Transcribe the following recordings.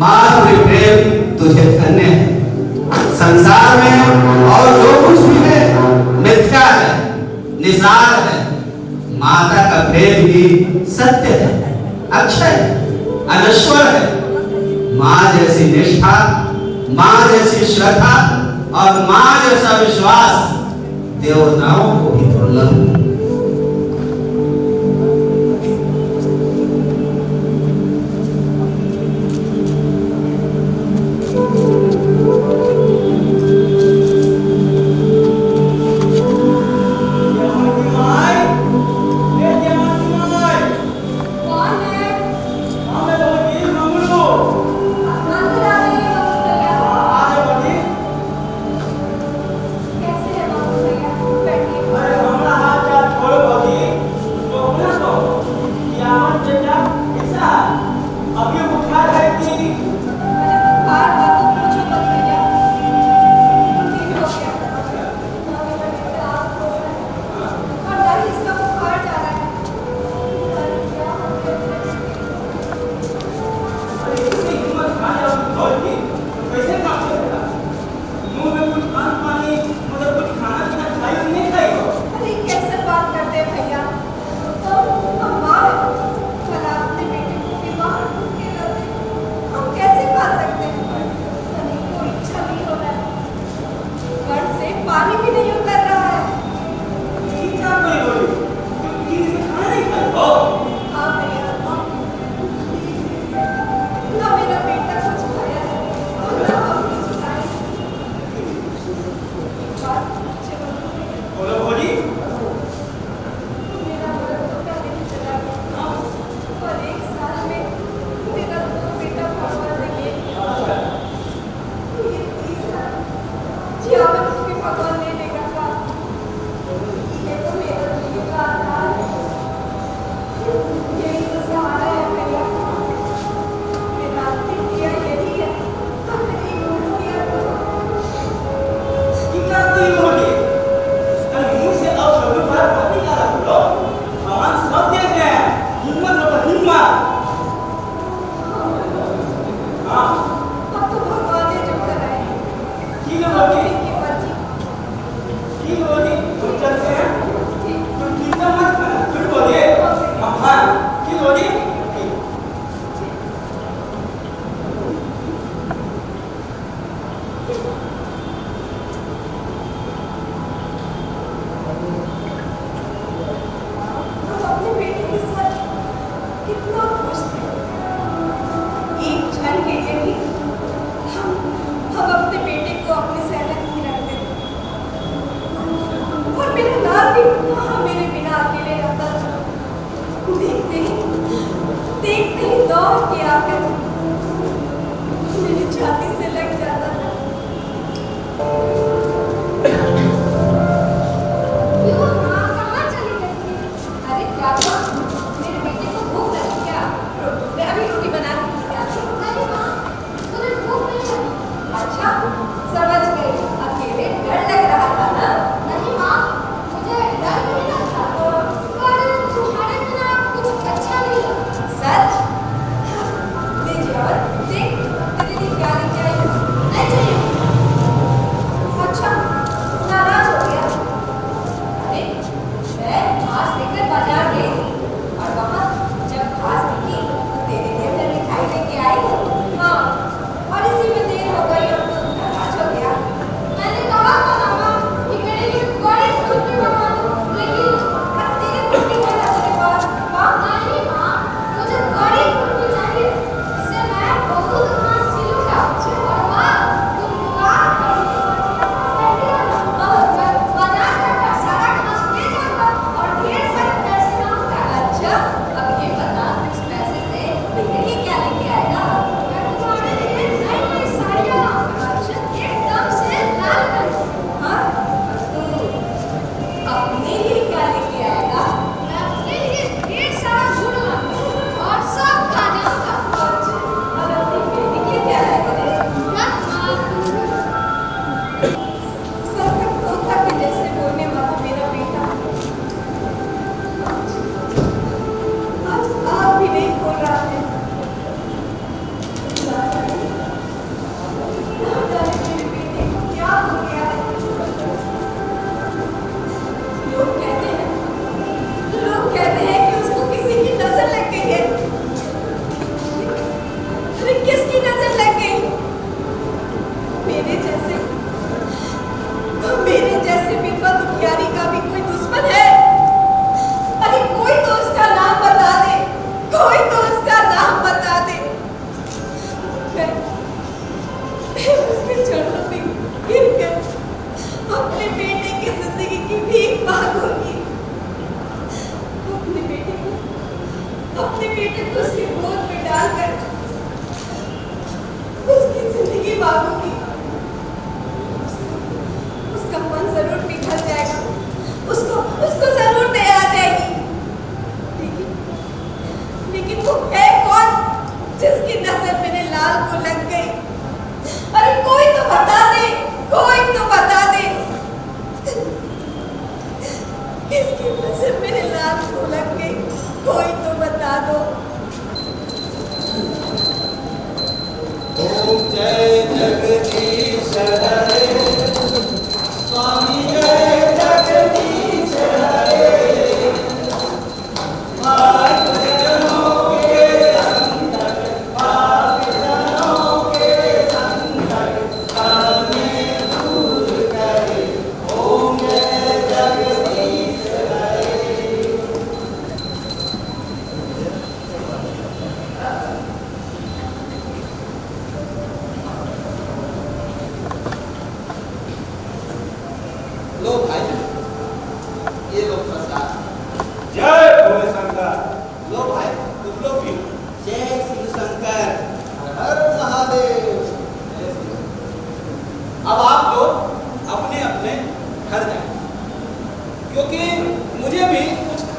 मातृ प्रेम तुझे धन्य है। संसार में और जो कुछ भी है मिथ्या है, निसार है। माता का प्रेम ही सत्य है, अक्षय, अनश्वर है। माँ जैसी निष्ठा, माँ जैसी श्रद्धा और माँ जैसा विश्वास देवताओं को भी दुर्लभ है।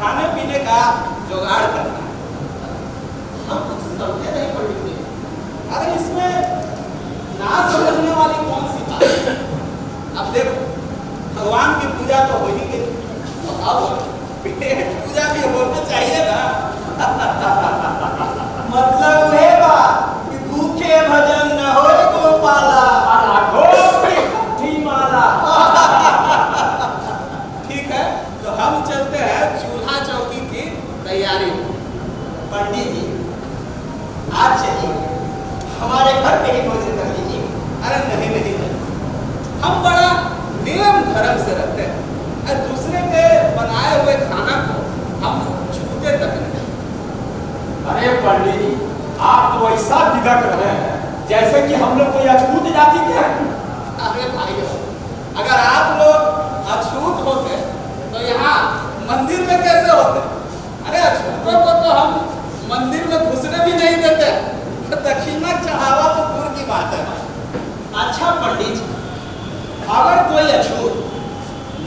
खाने पीने का जुगाड़ करना है। हम कुछ समझे नहीं पंडित जी। अरे इसमें ना समझने वाली कौन सी बात है? अब देखो, भगवान की पूजा तो हो ही गई, तो अब पेट पूजा भी होना चाहिए ना। मतलब है बात कि भूखे भजन न हो गोपाला, माला। ठीक है, तो हम चलते हैं चूल्हा चौकी की तैयारी में। पंडित जी आज चलिए हमारे घर पे ही भोजन कर लीजिए। अरे नहीं नहीं नहीं, हम बड़ा नियम धर्म से रहते हैं। दूसरे के बनाए हुए खाना को हम छूते तक नहीं। अरे पंडित जी आप तो ऐसा विदक रहे हैं जैसे कि हम लोग कोई अछूत जाति के हैं। अरे भाइयों, अगर आप लोग अछूत होते तो यहाँ मंदिर में कैसे होते? अरे अछूतों को तो हम मंदिर में घुसने भी नहीं देते, दक्षिणा चढ़ावा तो दूर की बात है। अच्छा पंडित जी, अगर कोई अछूत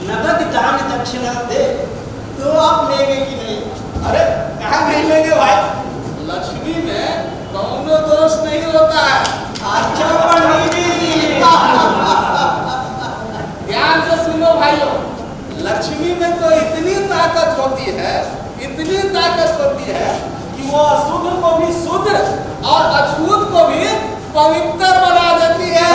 नगद दान दक्षिणा दे तो आप लेंगे कि नहीं? अरे कहाँ नहीं लेंगे भाई, लक्ष्मी में कौनो दोष नहीं होता है। अच्छा पंडित जी ध्यान से सुनो भाइयों, लक्ष्मी में तो इतनी ताकत होती है, इतनी ताकत होती है कि वो अशुद्ध को भी शुद्ध और अछूत को भी पवित्र बना देती है।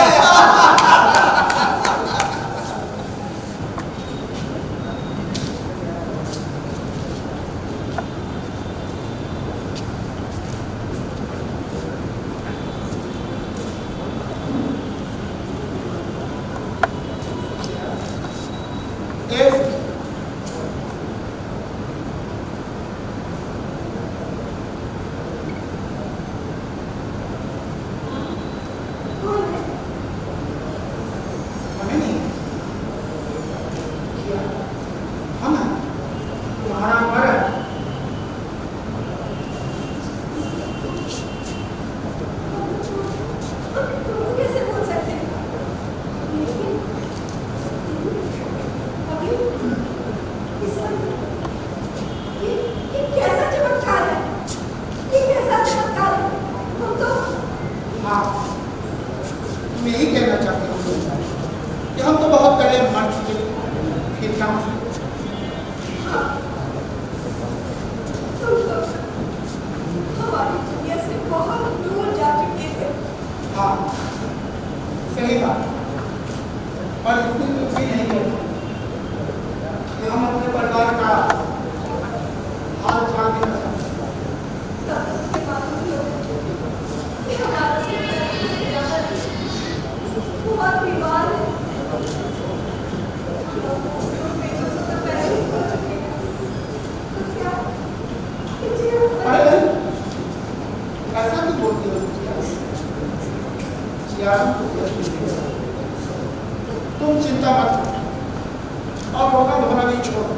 तुम चिंता मत करो और रोना धोना नहीं छोड़ो,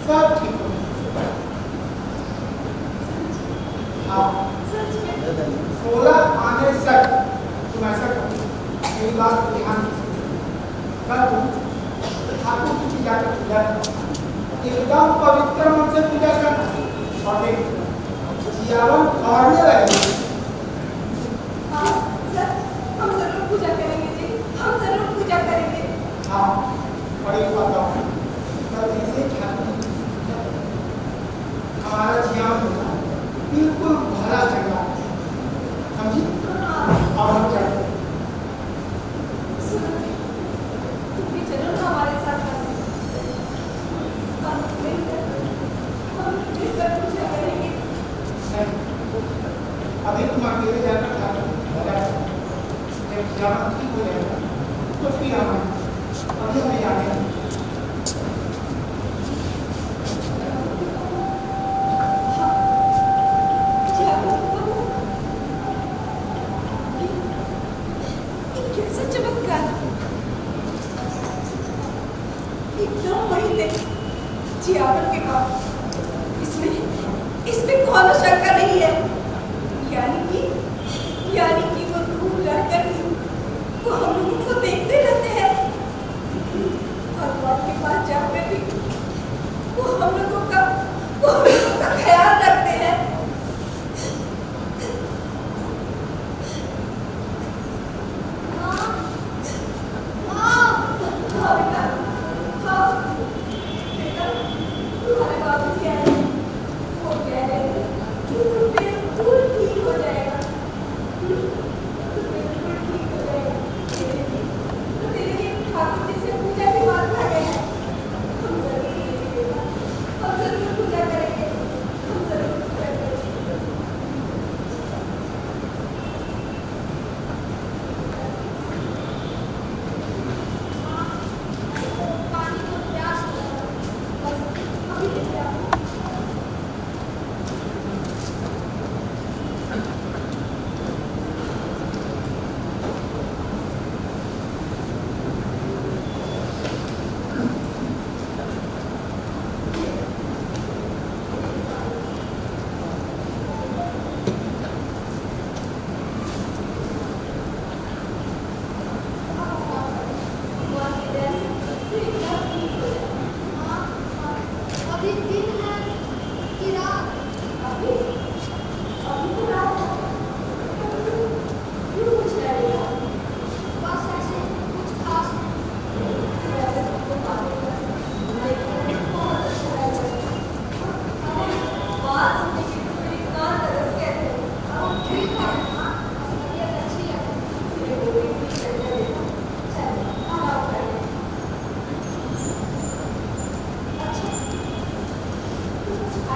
सब ठीक हो। हाँ 16 आने तक तुम ऐसा करो, मेरी बात ध्यान कर, तुम ठाकुर की पूजा कर, पूजा एकदम पवित्र मन से पूजा करना और देख जीवन बढ़ने लगेगा। हम जरूर पूजा करेंगे जी, हम जरूर पूजा करेंगे। हाँ बड़ी बात है, कल ऐसे हमारा जीवन बिल्कुल भरा चंगा, समझी? और हम चलते तुम भी चलो ना हमारे साथ, हम मिलकर पूजा करेंगे। अभी तुम अकेले जाकर जब जीवन ठीक हो जाएगा तो फिर हम अभी हमें जाने जियावर के बाद इसमें कौन शंका नहीं है, यानी कि वो दूर रहकर वो हम लोगों को देखते रहते हैं, भगवान के पास जाकर भी वो हम लोगों का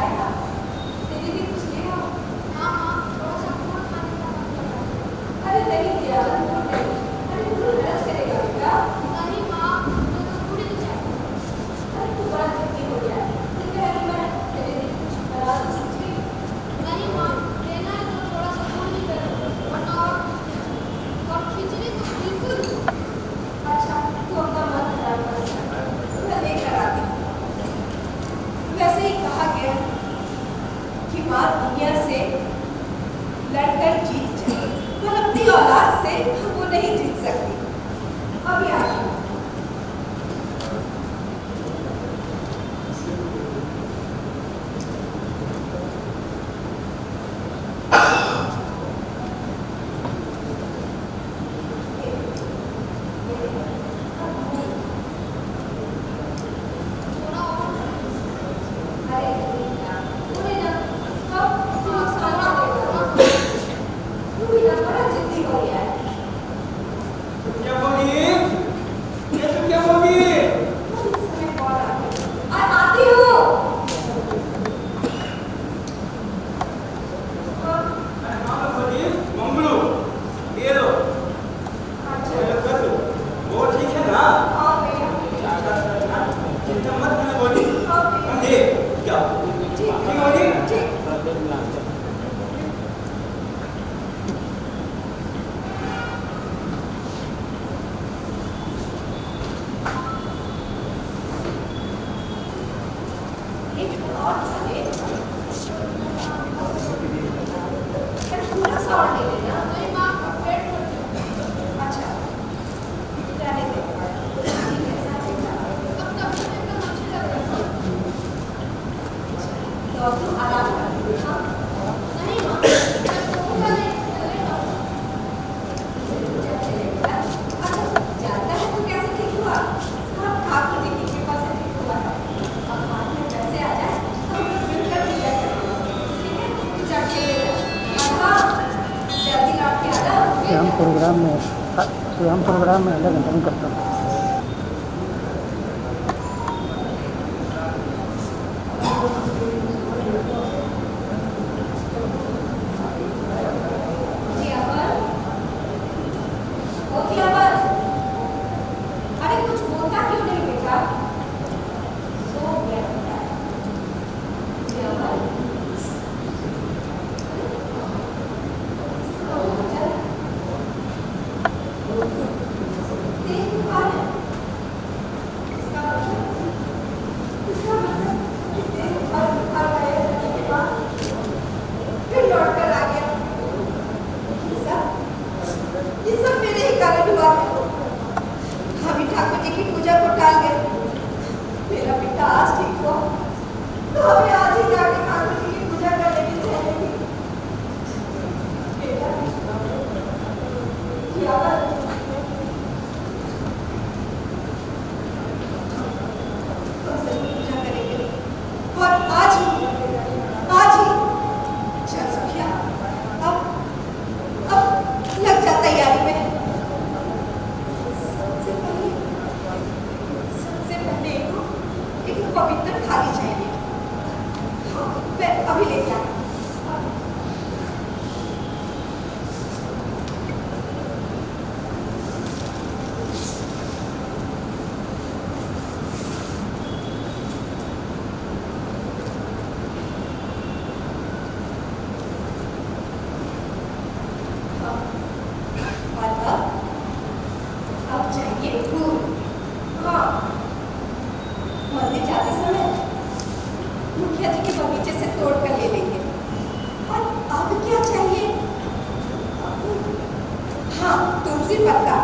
आएगा दीदी कुछ ले आओ। हाँ हाँ थोड़ा सा और खाने का मन कर रहा है। अरे नहीं दिया दूर नहीं। अरे दूर नरस करेगा बेटा। नहीं माँ तो थोड़ी तो चाहिए। अरे तू बड़ा जिद्दी हो गया है। तो कह रही मैं तेरे लिए कुछ बना तो समझी। नहीं माँ लेना है तो थोड़ा सा दूर ही करो वरना और खिचड़ी तो बिल्कुल। अच्छा तू अपना मन खराब कर मैं लेकर आती हूँ। वैसे ही कहा गया कि माँ दुनिया से लड़कर जीत जाए पर अपनी औलाद से वो नहीं जीत सकती। अभी आ रही हूँ। क्या बोली? ये तुम क्या बोली? आती हूँ। अरे हाँ बोली मंगलू ये लो ये कर लो वो ठीक है ना? हाँ भैया। चिंता मत करना बोली हम ले क्या ठीक है बोली ठीक। एक और खाने पूरा सा और ले लेना। नहीं माँ पेट अच्छा रहने दे। ठीक है साथ अब तब तक एकदम अच्छे लग रहा है। तो तू आराम कर। हाँ नहीं माँ अच्छा जानता है तू कैसे ठीक हुआ। सब ठाकुर जी की कृपा से ठीक हुआ है। अब हाथ में पैसे आ जाए तो हम लोग मिलकर पूजा करेंगे। ठीक है तू जाके ले जा। और हाँ जल्दी लौट के आ जाओ। स्वयं प्रोग्राम में अलग नहीं करता हूँ। अरे कुछ बोलता क्यों नहीं बेटा। सो गया बेटा। फिर लौट कर आ गया। ये सब मेरे ही कारण हुआ है। अभी ठाकुर जी की पूजा को टाल गए। मेरा बेटा आज ठीक हुआ तो हमें आज ही जाके ठाकुर जी की पूजा कर लेनी चाहिए। बेटा क्या बात हम जरूर पूजा करेंगे और आज ही चल सखिया अब लग जा तैयारी में। सबसे पहले एक पवित्र थाली चाहिए। हाँ मैं अभी लेके आती हूँ। अब चाहिए फूल। हाँ मंदिर जाते समय मुखिया जी के बगीचे से तोड़ कर ले लेंगे। और अब क्या चाहिए। हाँ तुलसी पत्ता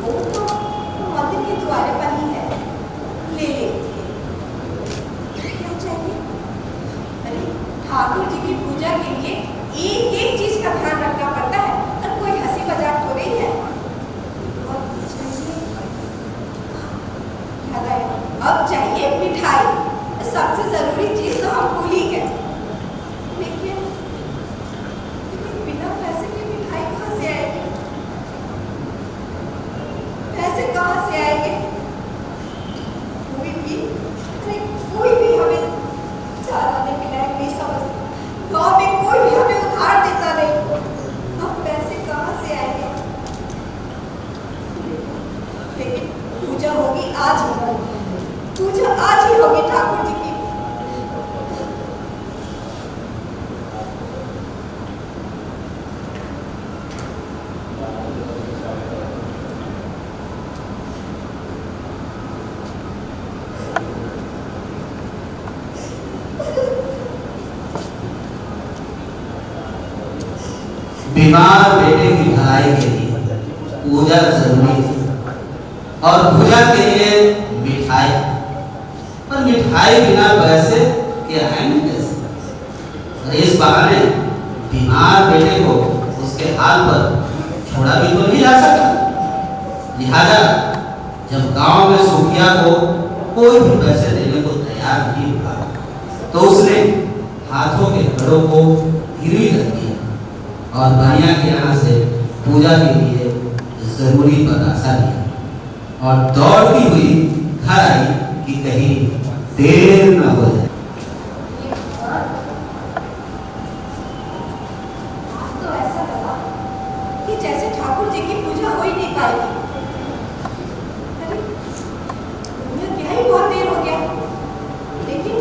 वो तो मंदिर के द्वारे पर ही है ले लेंगे। क्या चाहिए। अरे ठाकुर जी की पूजा के लिए एक एक चीज का ध्यान रखना पड़ता है और कोई हंसी मजाक हो रही है। और चाहिए याद आया अब चाहिए मिठाई। सबसे जरूरी चीज तो हम भूल ही गए। लेकिन बिना पैसे के मिठाई कहाँ से आएगी। पैसे कहाँ से आएंगे। कोई भी हमें बीमार बेटे की भलाई के लिए पूजा जरूरी थी और पूजा के लिए मिठाई, पर मिठाई बिना पैसे के आएंगे कैसे? और इस बहाने बीमार बेटे को उसके हाल पर छोड़ा भी तो नहीं जा सकता। लिहाजा जब गांव में सुखिया को कोई भी पैसे देने को तैयार नहीं हुआ तो उसने हाथों के घड़ों को गिरवी रख दिया और भैया के यहाँ से पूजा के लिए जरूरी बतासा लिया और दौड़ती हुई घर आई कि कहीं देर न हो जाए। आज तो ऐसा लगा कि जैसे ठाकुर जी की पूजा हो ही नहीं पाएगी। अरे दुनिया क्या ही बहुत देर हो गया, लेकिन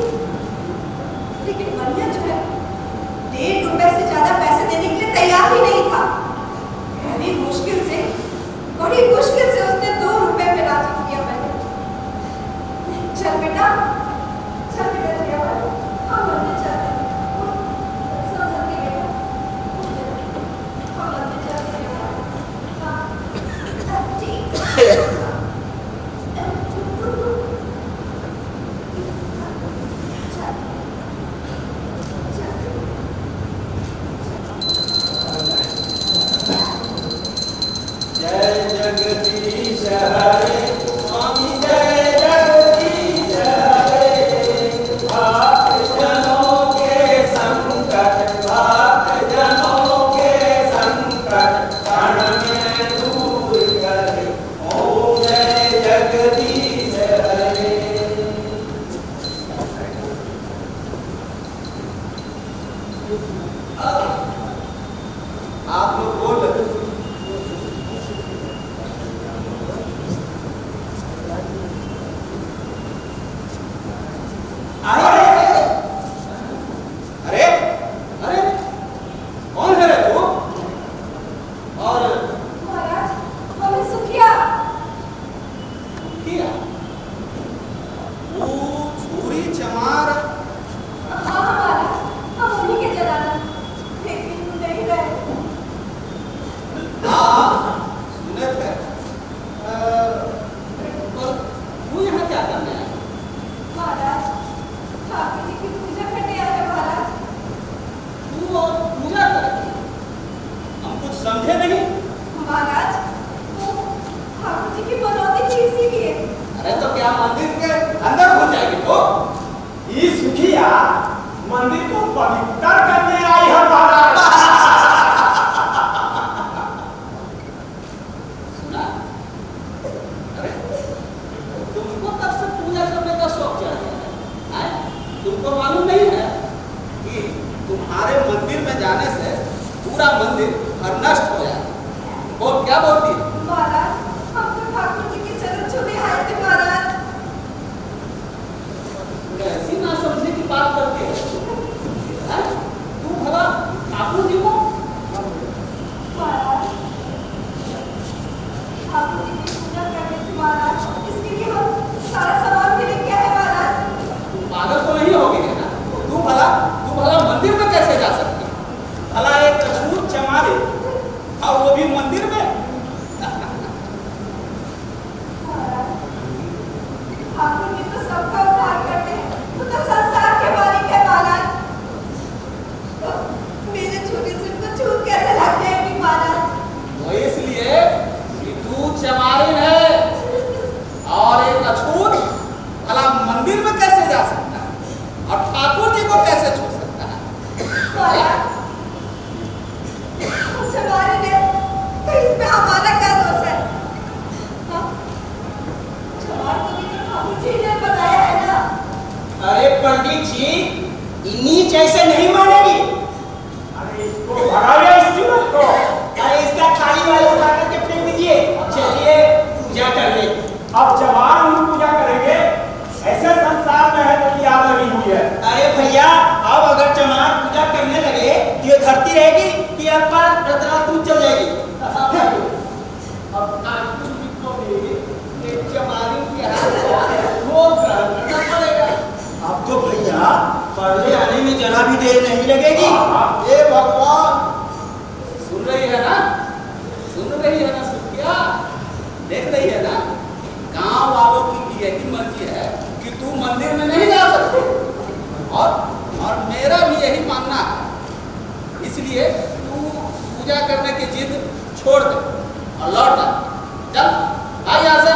बनिया जो है 1.5 रुपए से ज्यादा पैसे देने के लिए तैयार ही नहीं था। बड़ी मुश्किल से उसने 2 रुपए में राजी किया। मैंने चल बेटा जिया भाई, हम मंदिर चलते हैं। सब जल्दी बेटा, हम मंदिर चलते हैं। हाँ ठीक। आप लोग बोल रहे थे। अरे अरे कौन है रे तू? और महाराज, हमें सुखिया किया वो छुरी चमार। हाँ महाराज, हम उन्हीं के जलाना, लेकिन नहीं रहे। हाँ सुने थे। पर तू यहाँ क्या करने आया? महाराज, ठाकुर जी की पूजा करने आए हैं महाराज। तू और पूजा करेगी? हम कुछ समझे नहीं। महाराज, वो ठाकुर जी की बनौती थी इसीलिए। अरे तो क्या मंदिर के अंदर हो जाएगी तो? ये सुखिया मंदिर को पवित्र करने आई है महाराज। सुना? अरे तुमको कब से पूजा करने का शौक चढ़ गया है? तुमको मालूम नहीं है कि तुम्हारे मंदिर में जाने से पूरा मंदिर नष्ट हो जाए? बोल क्या बोलती है? महाराज, हम तो ठाकुर जी के चरण छूने आए थे महाराज। ऐसी ना समझने की बात करती है। तू भला ठाकुर जी को महाराज, ठाकुर जी की पूजा करने थे महाराज, इसके लिए हम सारा सामान भी लेके आए महाराज। तू पागल तो नहीं होगी ना? तू भला मंदिर में कैसे जा सकती? भला एक छूत चमारे और वो भी मंदिर में? महाराज, ठाकुर जी तो सबका उद्धार करते हैं, वो तो संसार के मालिक है महाराज। तो मेरे छोटे से तो छूत कैसे लग जाएगी महाराज? वो इसलिए कि तू चमारिन है और एक अछूत भला मंदिर में कैसे जा सकता है और ठाकुर जी को कैसे छू सकता है? महाराज, कुछ हमारे ने तो इसमें हमारा क्या दोष है? हाँ? चमार को भी तो ठाकुर जी ने बताया है ना। अरे पंडित जी, इन्हीं जैसे नहीं मानेगी। अरे इसको भगाया इस युवक को। अरे इसका थाली वाला उठा करके फेंक दीजिए। चलिए पूजा कर ले। अब जवान हम पूजा करेंगे, ऐसे संसार में है तो क्या लगी हुई है। अरे भैया, अब अगर चमार पूजा करने लगे तो ये धरती रहेगी कि आपका रत्ना तू चल जाएगी। अब ठाकुर जी को भी एक चमारिन के हाथ वो ग्रहण करना पड़ेगा। अब तो भैया पढ़ने आने में जरा भी देर नहीं लगेगी। हे भगवान, सुन रही है ना? सुन रही है ना सुखिया? देख रही है ना? गांव वालों की यही मर्जी है कि तू मंदिर में नहीं जा सकती, और मेरा भी यही मानना है। इसलिए तू पूजा करने की जिद छोड़ दे और लौट आ। चल आ यहाँ से।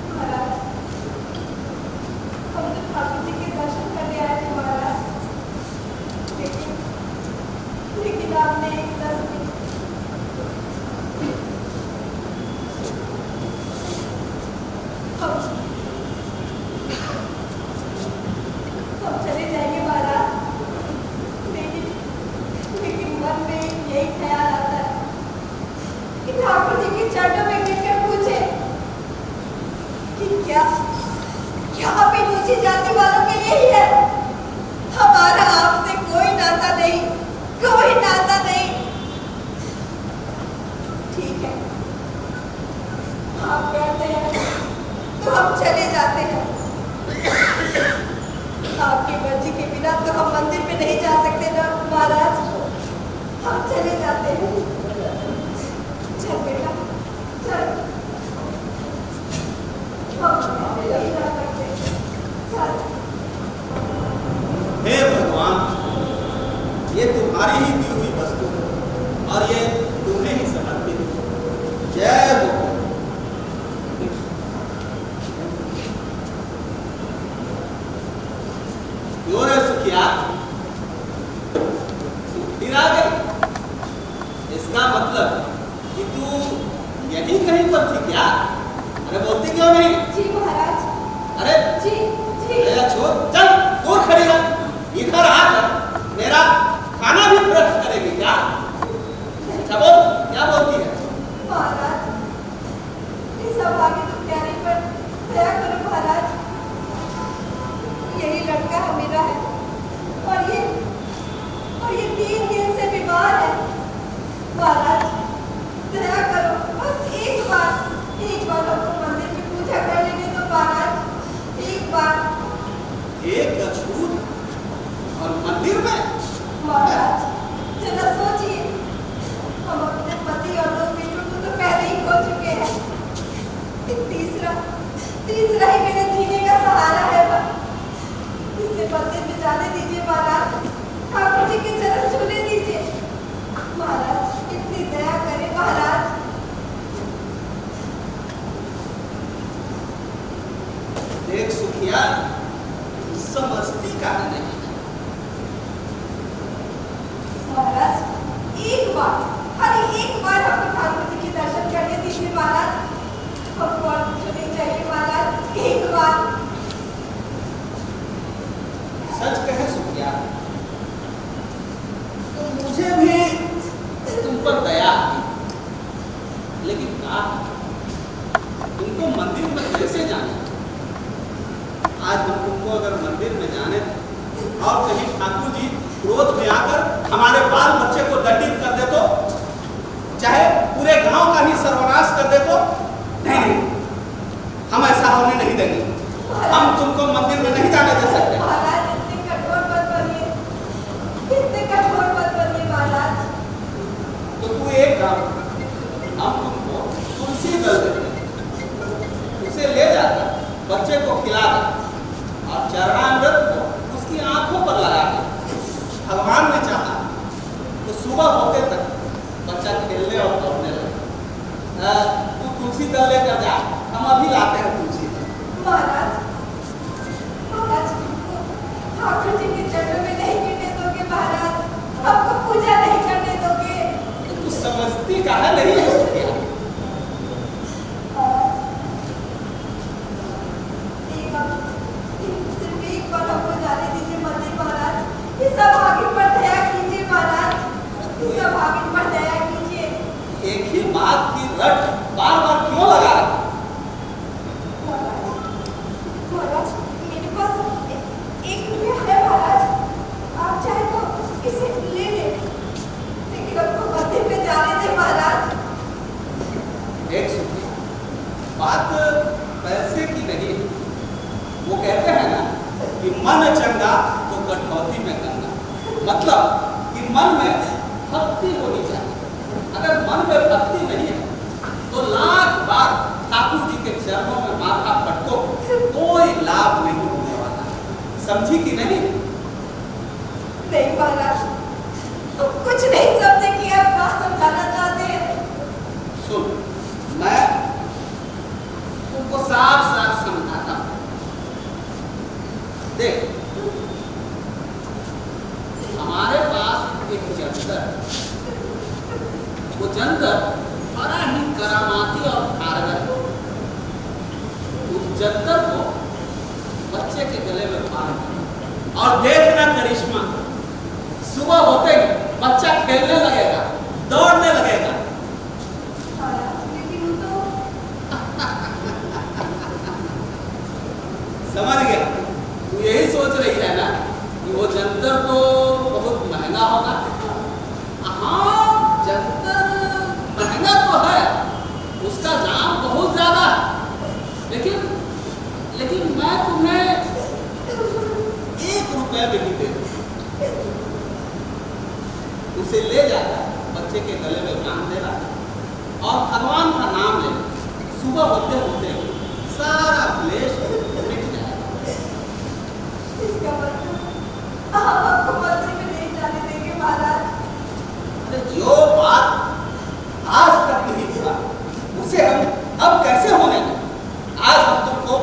महाराज, हम तो ठाकुर जी के दर्शन करने आए थे महाराज, लेकिन आपने एकदम हम चले जाएंगे महाराज, लेकिन मन में यही ख्याल आता है कि ठाकुर जी के चरणों में गिरकर पूछे कि क्या आप इन नीची जाति वालों के लिए ही है? हमारा आपसे कोई नाता नहीं, कोई नाता नहीं। ठीक है, आप कहते हैं तो हम चले जाते हैं। आपकी मर्जी के बिना तो हम मंदिर में नहीं जा सकते ना महाराज, हम चले जाते हैं। चल बेटा चल, हम नहीं जा सकते, चल। हे भगवान, ये तुम्हारी ही दी हुई वस्तु है और ये तुम्हें ही समर्पित है। जय हो। क्यों रे सुखिया, फिर आ गई? इसका मतलब कि तू यही कहीं पर थी क्या? अरे बोलती क्यों नहीं? जी महाराज। अरे जी जी। छोड़, चल दूर खड़ी रह। इधर आकर मेरा खाना भी भ्रष्ट करेगी क्या? अच्छा बोल, क्या बोलती है? महाराज, इस अभागी दुखियारी पर दया करो महाराज। यही लड़का मेरा है और ये 3 दिन से बीमार है। महाराज दया करो, बस एक बार हमको मंदिर में पूजा कर लेने दो महाराज, एक बार। एक अछूत और मंदिर में? महाराज जरा सोचिए, हम अपने पति और 2 बेटों को तो पहले ही खो चुके हैं, तीसरा ही मेरे जीने का सहारा है। इसे मंदिर में जाने दीजिए महाराज, ठाकुर जी के चरण छूने दीजिए महाराज, इतनी दया करें महाराज। देख सुखिया, समझती का नहीं। महाराज एक बार, खाली एक बार हमको ठाकुर जी के दर्शन करने दीजिए महाराज, हमको और कुछ नहीं चाहिए महाराज, एक बार। सच कहे सुखिया, तो मुझे भी तुम पर दया आई, लेकिन कहा तुमको मंदिर में कैसे जाने? आज हम तुमको अगर मंदिर में जाने और कहीं ठाकुर जी क्रोध में आकर हमारे बाल बच्चे को दंडित कर दे तो, चाहे पूरे गांव का ही सर्वनाश कर दे तो, नहीं, हम ऐसा होने नहीं देंगे। हम तुमको मंदिर में नहीं जाने दे सकते। महाराज इतने कठोर मत बनिए, इतने कठोर मत बनिए महाराज। तो तू एक काम, हम तुमको तुलसी दल देते, उसे ले जाकर बच्चे को खिला दे और चरणामृत को उसकी आंखों पर लगा दे। भगवान ने चाहा तो सुबह होते तक बच्चा खेलने और दौड़ने लगे। तू तुलसी दल लेकर जा, हम अभी लाते हैं तुलसी दल। महाराज ठाकुर जी के चरणों में नहीं गिरने दोगे महाराज, हमको पूजा नहीं करने दोगे। तो तू समझती कहा नहीं है सुखिया? सिर्फ एक बार हमको जाने दीजिए मंदिर महाराज, इस अभागी पर दया कीजिए महाराज, इस अभागी पर दया कीजिए। एक ही बात की रट बार बार क्यों लगा? महाराज मेरे पास 1 रुपया है महाराज, आप चाहे तो इसे ले लें, लेकिन हमको मंदिर में जाने दें महाराज। एक सुखिया, बात पैसे की नहीं। वो कहते हैं ना कि मन चंगा तो कठौती में गंगा। मतलब कि मन में भक्ति होनी चाहिए। अगर मन में भक्ति नहीं है तो लाख बार ठाकुर जी के चरणों में माथा पटको, कोई लाभ नहीं होने वाला। समझी कि नहीं? नहीं महाराज, तुम कुछ नहीं समझे कि आप बात समझाना चाहते हैं। सुन, मैं तुमको साफ साफ समझाता हूं। देख, हमारे पास एक जंतर, वो जंतर बड़ा ही करामाती और कारगर। उस जंतर को बच्चे के गले में बांध और देखना करिश्मा, सुबह होते ही बच्चा खेलने लगेगा, दौड़ने लगेगा। लेकिन तो समझ गया? तू यही सोच रही है ना कि वो जंतर तो बहुत महंगा होगा। हाँ, जंतर महंगा तो है, उसका दाम बहुत ज्यादा है, लेकिन मैं तुम्हें 1 रुपया भी नहीं दे दूं। उसे ले जाकर बच्चे के गले में बांध देना और भगवान का नाम लेना। सुबह होते होते सारा क्लेश मिट जाएगा। इसका मतलब आप आपको मंदिर में नहीं जाने देंगे महाराज। अरे जो बात आज तक नहीं हुआ उसे हम अब कैसे होने दें? आज हम तुमको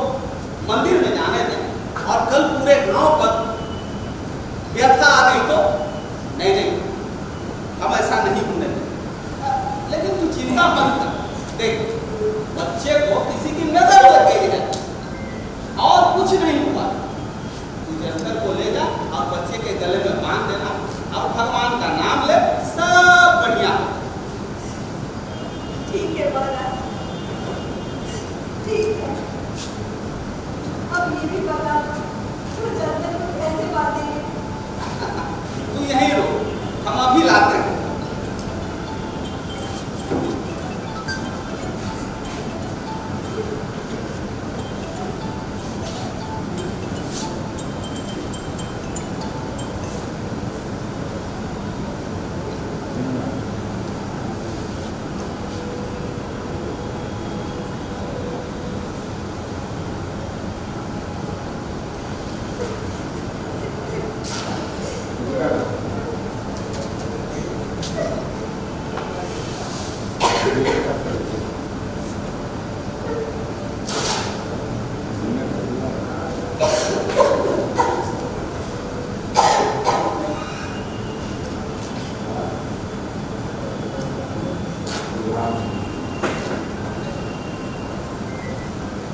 मंदिर में जाने दें और कल पूरे गांव पर व्यथा आ गई तो नहीं, हम ऐसा नहीं होने दें। लेकिन तू चिंता मत कर। देख, बच्चे को किसी की नजर लग गई है और कुछ नहीं हुआ। तू जंतर को ले जा और बच्चे के गले में बांध देना और भगवान का नाम ले, सब बढ़िया हो। ठीक है महाराज, ठीक है। अब ये भी बता दो, तो जंतर को कैसे बांधेंगे? तू यहीं रो, हम अभी लाते हैं।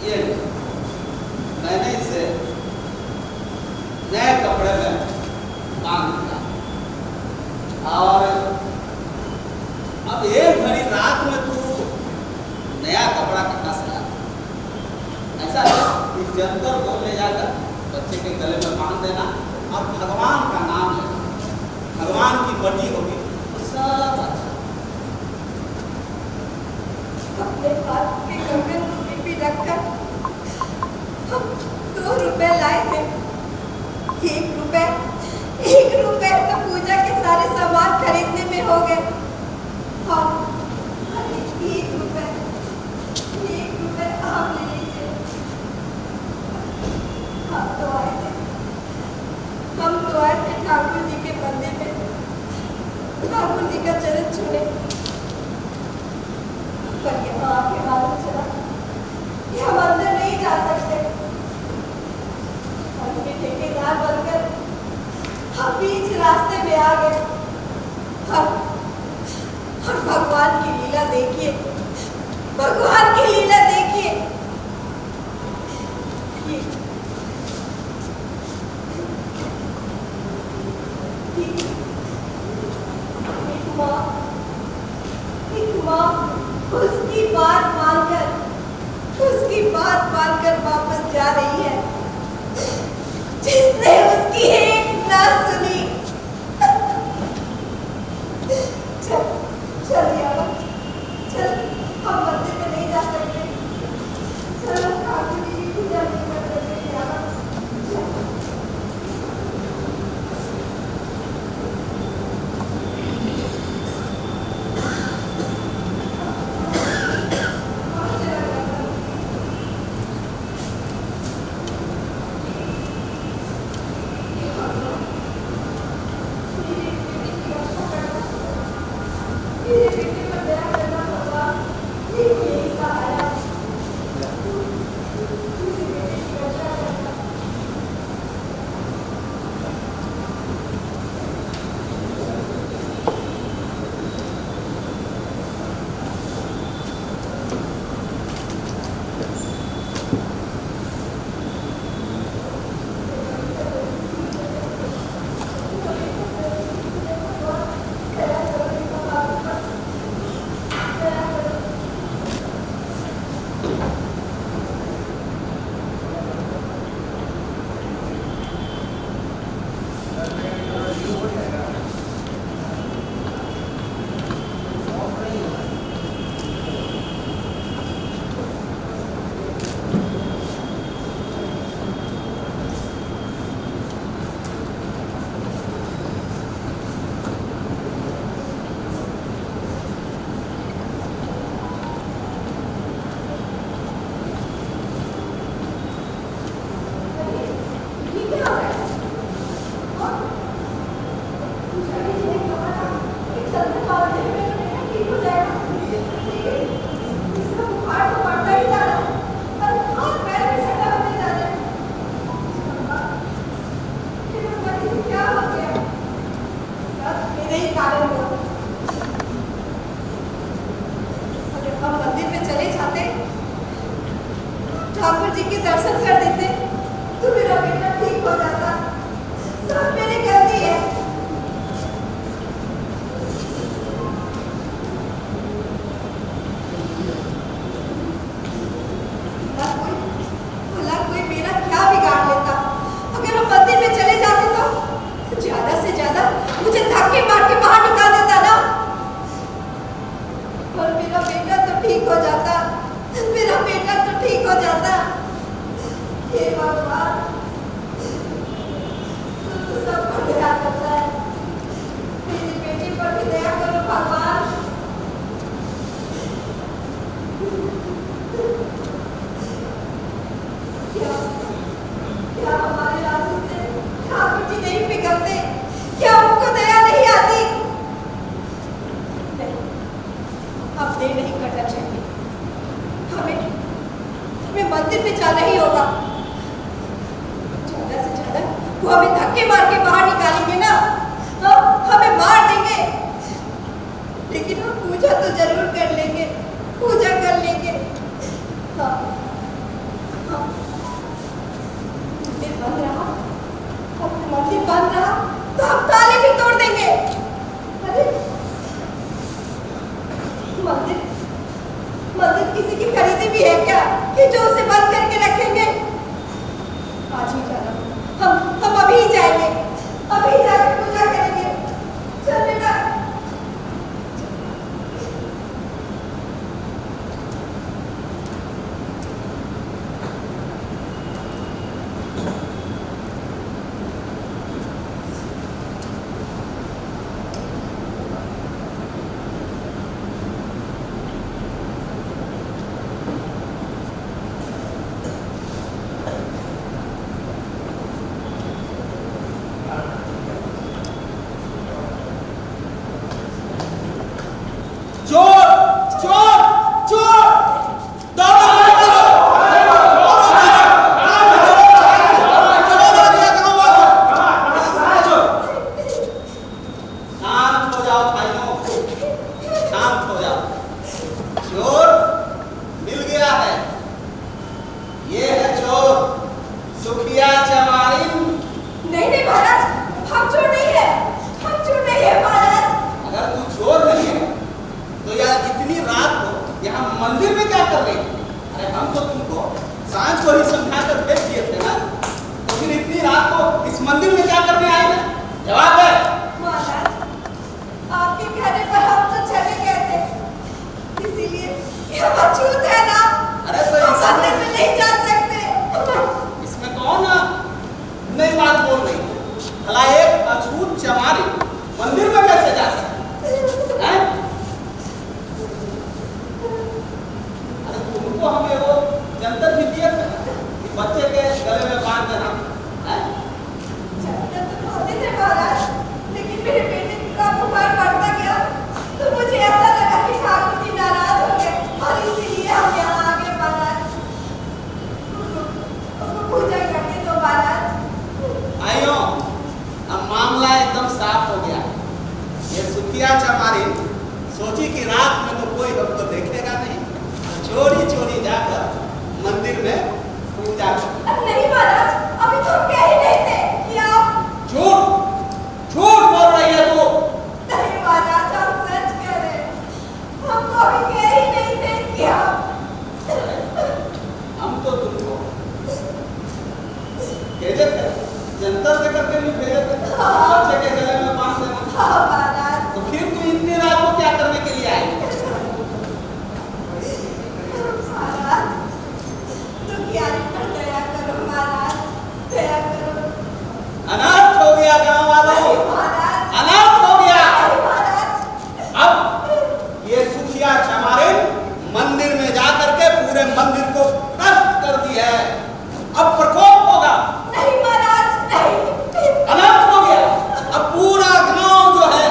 ये मैंने इसे नए कपड़े में बांध दिया और अब एक घड़ी रात में तू नया कपड़ा कहाँ से लाया? ऐसा है, इस जंतर को ले जाकर बच्चे के गले में बांध देना और भगवान का नाम लेना। भगवान की बड़ी होगी तो सब अच्छा। अपने हाथ के कपड़े में भी रखकर हम 2 रुपए लाए थे। 1 रुपए तो पूजा के सारे सामान खरीदने में हो गए। हाँ, अरे 1 रुपए आप ले लीजिए। हम तो आए थे ठाकुर जी के मंदिर में, ठाकुर जी का चरण छूने। पर यहाँ आके मालूम चला कि हम अंदर नहीं जा सकते। हमने ठेकेदार बनकर हम बीच रास्ते में आ गए। और भगवान की लीला देखिए, भगवान की लीला देखिए। एक माँ उसकी बात मानकर वापस जा रही है, जिसने उसकी एक ना सुनी। चल यार, चल, हम मंदिर में नहीं जा सकते। चलो ठाकुर जी की पूजा नहीं कर सकते। हे भगवान, तू तो सब पर दया करता है, मेरी बेटी पर भी दया करो भगवान। क्या हमारे आंसू से ठाकुर जी नहीं पिघलते? क्या उनको दया नहीं आती? नहीं, अब देर नहीं करना चाहिए। हमें मंदिर में जाना ही होगा। ज्यादा से ज्यादा वो हमें धक्के मार के बाहर निकालेंगे ना, तो हमें मार देंगे, लेकिन हम पूजा तो जरूर कर लेंगे, पूजा कर लेंगे। हाँ, हाँ। मंदिर बंद रहा, मंदिर बंद रहा तो हम ताले भी तोड़ देंगे। अरे मंदिर किसी की खरीदी भी है क्या कि जो उसे बंद करके रखेंगे? आज ही जाना, हम अभी ही जाएंगे, अभी जाकर पूजा करेंगे। चल बेटा। नहीं महाराज, नहीं। अनर्थ हो गया। अब पूरा गांव जो है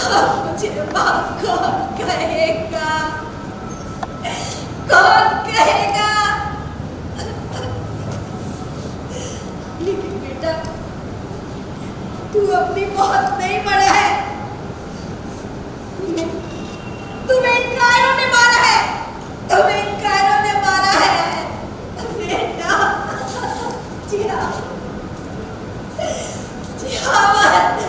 मुझे माँ कौन कहेगा? कौन कहेगा? लेकिन बेटा तू अपनी बहुत नहीं बड़ा है। तुम्हें इन कायरों ने मारा है, तुम्हें इन कायरों ने मारा है बेटा। जिया जिया मत।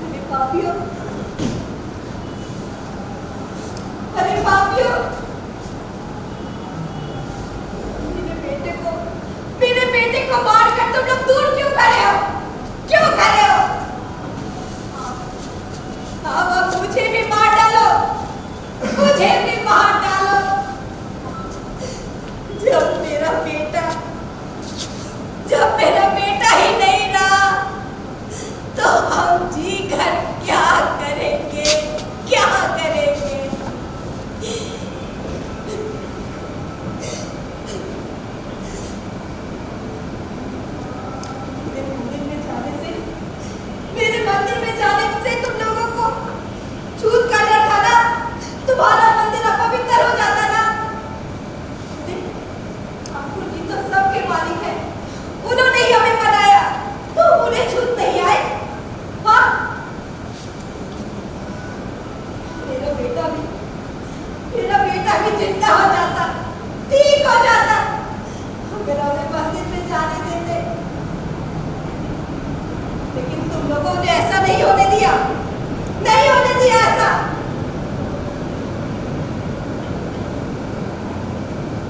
अरे पापियों, अरे पापियों, मेरे बेटे को मार कर तुम लोग दूर क्यों खड़े हो? क्यों खड़े हो? अब मुझे भी मार डालो, मुझे भी मार डालो। जब मेरा बेटा ही नहीं रहा तो हम जी कर क्या करेंगे? क्या करेंगे? मेरे मंदिर में जाने से तुम लोगों को छूत का डर था ना? तुम्हारा मंदिर अपवित्र हो जाता ना? ठाकुर जी तो सबके मालिक है, उन्होंने ही हमें बनाया, तो उन्हें छूत नहीं आए? हाँ, मेरा बेटा भी जिंदा हो जाता, ठीक हो जाता, अगर हमें मंदिर में जाने देते। लेकिन तुम लोगों ने ऐसा नहीं होने दिया, नहीं होने दिया ऐसा।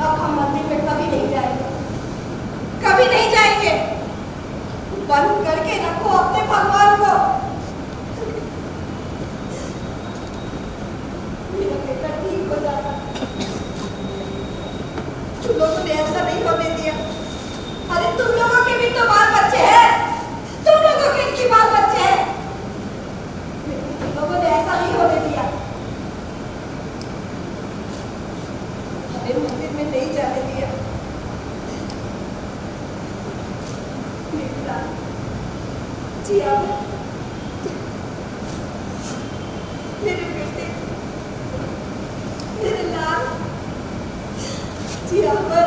अब हम मंदिर में कभी नहीं जाएंगे, कभी नहीं जाएंगे। बंद करके रखो अपने भगवान को। मेरा बेटा ठीक हो जाता, तुम लोगों ने ऐसा नहीं होने दिया। अरे तुम लोगों के भी तो बाल बच्चे हैं, तुम लोगों के भी बाल बच्चे हैं, लेकिन तुम लोगों ने ऐसा नहीं होने दिया। अरे मंदिर में नहीं जाने दिया। बेटा जिया, मेरे बेटे, मेरे लाल जिया पर